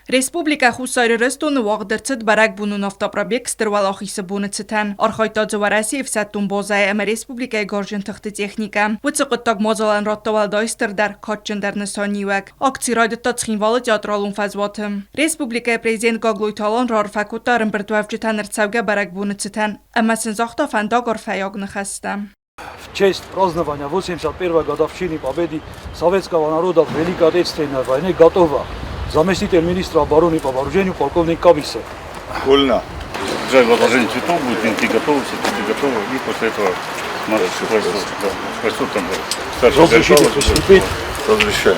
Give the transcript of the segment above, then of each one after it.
Respublika Хусайрыстун вагдырцыд барак бунун автопробег стырвалахисы бунуцытан. Архайта зувараси фсаттун бозай ама республика горжин тахты техника. Вуцыqıttag мозалан роттовалдойстырдар катчындарны сонивак. Акци райдытта цхинвалы театралун фазватым. Республика президент Гаглуйталон рарфакутарын біртуавчытан рцавга барак бунуцытан. Ама сынзахта фандагор фаягны хастам. В честь празднования 81-й годовщины победы советского народа в Великой Отечественной войне готова заместитель министра обороны по вооружению полковник Кабисе. Вольно. Жаль, возложение цветов будет, венки готовы, цветы готовы, и после этого надо спросить там старший. Разрешите приступить? Разрешаю.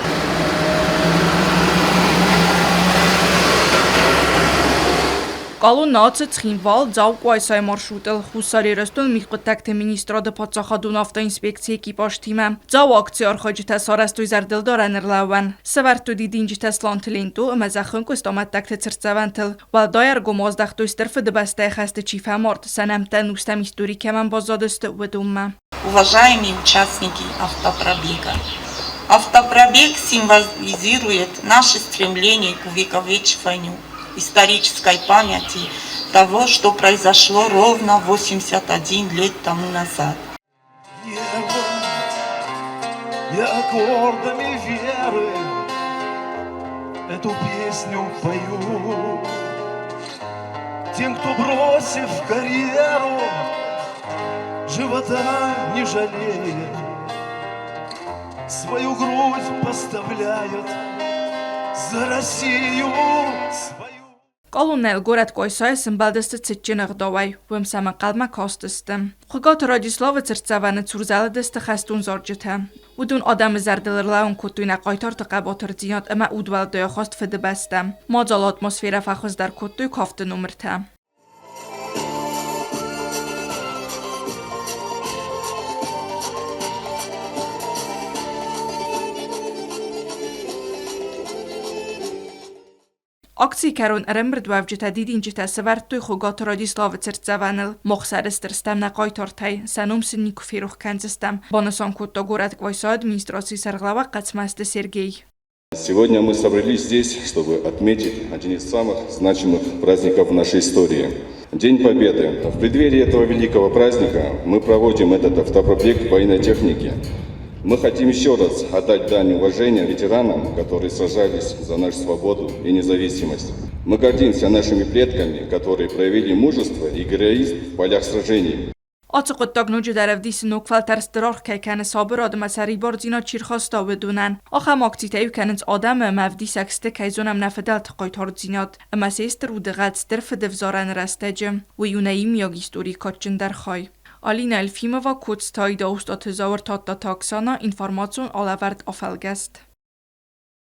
Կալուն նացը ծխինվալ ձավկու այսայ մարշուտել խուսարիրստուն միխպտակտե մինիստրոդը պացախադուն ավտոինսպեկցի էկիպաշ թիմը ձավ ակցի արխաջիթա սարաստույ զարդիլդոր անրլավան սվարտու դիդինջիթա սլանթլինտու մազախնկու ստոմատակտե ծրծավանթլ վալդայար գոմոздախտույ ստրֆը դբաստայ խաստը չիֆամորտ սանամտան ուստամ историкеман базадысты выдумма. Уважаемые участники автопробега, автопробег символизирует наше стремление к увековечиванию исторической памяти того, что произошло ровно 81 лет тому назад. Я аккордами веры эту песню пою тем, кто, бросив карьеру, живота не жалеет, свою грудь поставляет за Россию свою. Կալուննել գորատ կոյսայ սմբալդստը ծիճինըղ դովայ, վեմ սամը կալմա կոստստը։ Խգոտ ռադիսլովը ծրծավանը ծուրզալը դստը խաստուն զորջիթը։ Ուդուն ադամը զարդելրլաուն կուտույնա կայտար տղաբոտր ձինյատ əmə ուդվալ դոյա խոստ վդը բաստը։ Մոձալ atmosfera ֆախыздար կուտույ կավտը նումրթը։ Акций карун рембрдвавджита дидинджита савартуй хугот Радислава церцаванел мохсарыстырстам на кайтортай санумсын никуфирух канзыстам боносон кутто город квайса администрации сарглава кацмасты Сергей. Сегодня мы собрались здесь, чтобы отметить один из самых значимых праздников в нашей истории – День Победы. В преддверии этого великого праздника мы проводим этот автопробег военной техники. Мы хотим еще раз отдать дань уважения ветеранам, которые сражались за нашу свободу и независимость. Мы гордимся нашими предками, которые проявили мужество и героизм в полях сражений. Ацуqıttag nucu darevdis nukfal terstrar kaykan sabır adım asari barzina çirxasta بدونن. آخام aktivite yukanız adam mevdi sekste kayzonam nefedel tqaytar zinat. Ama sester u dغat sterf devzaran rastecim و yunayim yag histori kaçındar xay. Alina Elfimova kurz Teil der Ostatezauer Tata Taxana Information allerwert auf Elgest.